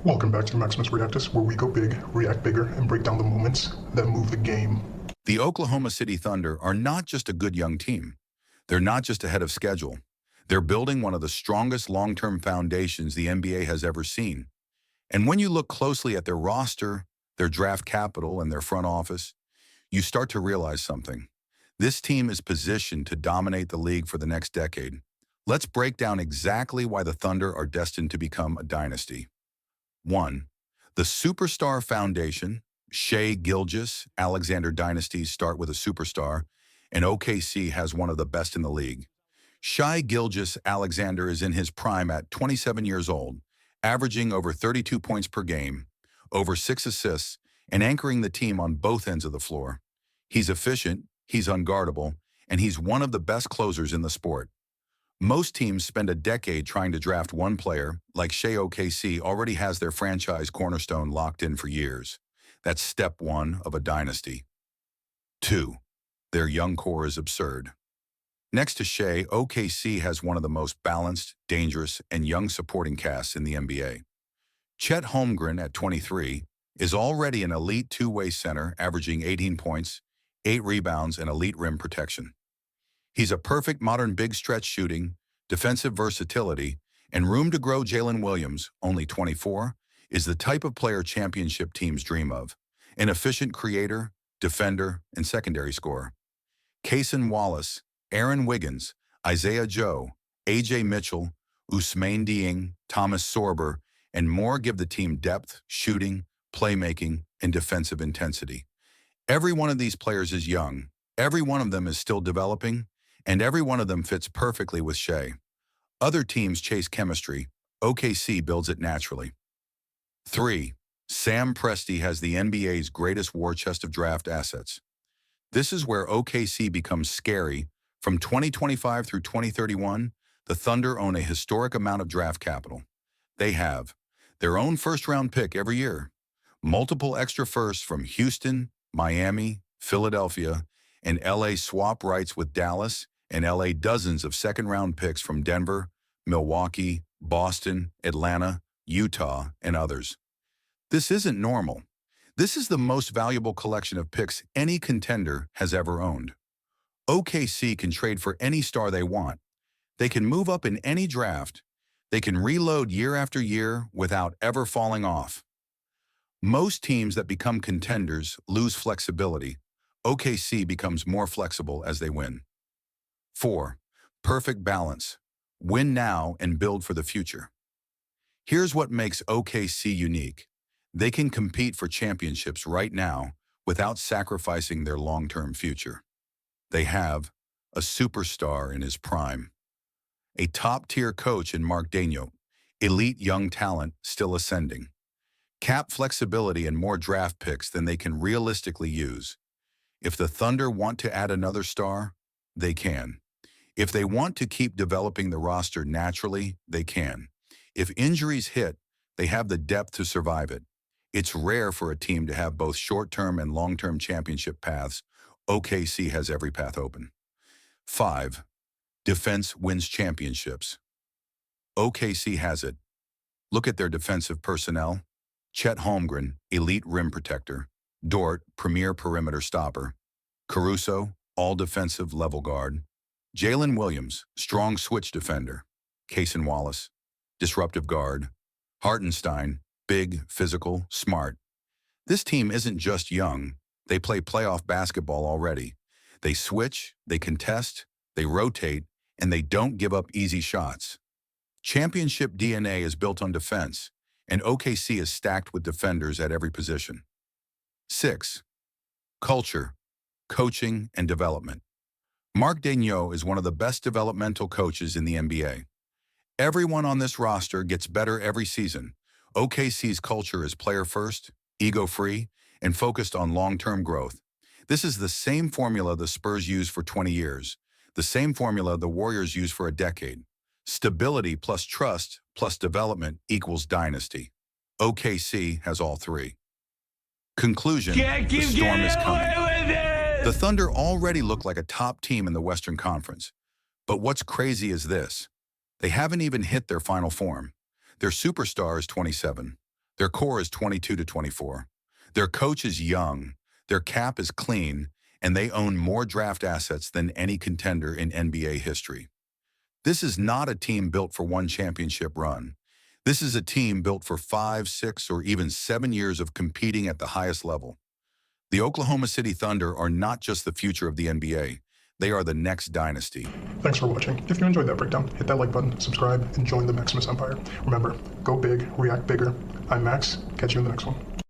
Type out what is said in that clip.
Welcome back to Maximus Reactus, where we go big, react bigger, and break down the moments that move the game. The Oklahoma City Thunder are not just a good young team. They're not just ahead of schedule. They're building one of the strongest long-term foundations the NBA has ever seen. And when you look closely at their roster, their draft capital, and their front office, you start to realize something. This team is positioned to dominate the league for the next decade. Let's break down exactly why the Thunder are destined to become a dynasty. 1. The Superstar Foundation. Shai Gilgeous-Alexander dynasties start with a superstar, and OKC has one of the best in the league. Shai Gilgeous-Alexander is in his prime at 27 years old, averaging over 32 points per game, over 6 assists, and anchoring the team on both ends of the floor. He's efficient, he's unguardable, and he's one of the best closers in the sport. Most teams spend a decade trying to draft one player, like Shai. OKC already has their franchise cornerstone locked in for years. That's step one of a dynasty. 2. Their young core is absurd. Next to Shai, OKC has one of the most balanced, dangerous, and young supporting casts in the NBA. Chet Holmgren, at 23, is already an elite two-way center, averaging 18 points, 8 rebounds, and elite rim protection. He's a perfect modern big stretch shooting, defensive versatility, and room to grow. Jalen Williams, only 24, is the type of player championship teams dream of, an efficient creator, defender, and secondary scorer. Cason Wallace, Aaron Wiggins, Isaiah Joe, A.J. Mitchell, Ousmane Dieng, Thomas Sorber, and more give the team depth, shooting, playmaking, and defensive intensity. Every one of these players is young, every one of them is still developing, and every one of them fits perfectly with Shai. Other teams chase chemistry. OKC builds it naturally. 3. Sam Presti has the NBA's greatest war chest of draft assets. This is where OKC becomes scary. From 2025 through 2031, the Thunder own a historic amount of draft capital. They have their own first-round pick every year, multiple extra firsts from Houston, Miami, Philadelphia, and LA swap rights with Dallas, and LA dozens of second-round picks from Denver, Milwaukee, Boston, Atlanta, Utah, and others. This isn't normal. This is the most valuable collection of picks any contender has ever owned. OKC can trade for any star they want. They can move up in any draft. They can reload year after year without ever falling off. Most teams that become contenders lose flexibility. OKC becomes more flexible as they win. 4. Perfect balance. Win now and build for the future. Here's what makes OKC unique. They can compete for championships right now without sacrificing their long-term future. They have a superstar in his prime, a top-tier coach in Mark Daigneault, elite young talent still ascending, cap flexibility and more draft picks than they can realistically use. If the Thunder want to add another star, they can. If they want to keep developing the roster naturally, they can. If injuries hit, they have the depth to survive it. It's rare for a team to have both short-term and long-term championship paths. OKC has every path open. 5. Defense wins championships. OKC has it. Look at their defensive personnel. Chet Holmgren, elite rim protector. Dort, premier perimeter stopper. Caruso, all-defensive level guard. Jalen Williams, strong switch defender. Cason Wallace, disruptive guard. Hartenstein, big, physical, smart. This team isn't just young. They play playoff basketball already. They switch, they contest, they rotate, and they don't give up easy shots. Championship DNA is built on defense, and OKC is stacked with defenders at every position. 6. Culture, coaching, and development. Mark Daigneault is one of the best developmental coaches in the NBA. Everyone on this roster gets better every season. OKC's culture is player-first, ego-free, and focused on long-term growth. This is the same formula the Spurs used for 20 years, the same formula the Warriors used for a decade. Stability plus trust plus development equals dynasty. OKC has all three. Conclusion, the storm is coming. The Thunder already look like a top team in the Western Conference. But what's crazy is this. They haven't even hit their final form. Their superstar is 27. Their core is 22 to 24. Their coach is young, their cap is clean, and they own more draft assets than any contender in NBA history. This is not a team built for one championship run. This is a team built for 5, 6, or even 7 years of competing at the highest level. The Oklahoma City Thunder are not just the future of the NBA. They are the next dynasty. Thanks for watching. If you enjoyed that breakdown, hit that like button, subscribe, and join the Maximus Empire. Remember, go big, react bigger. I'm Max. Catch you in the next one.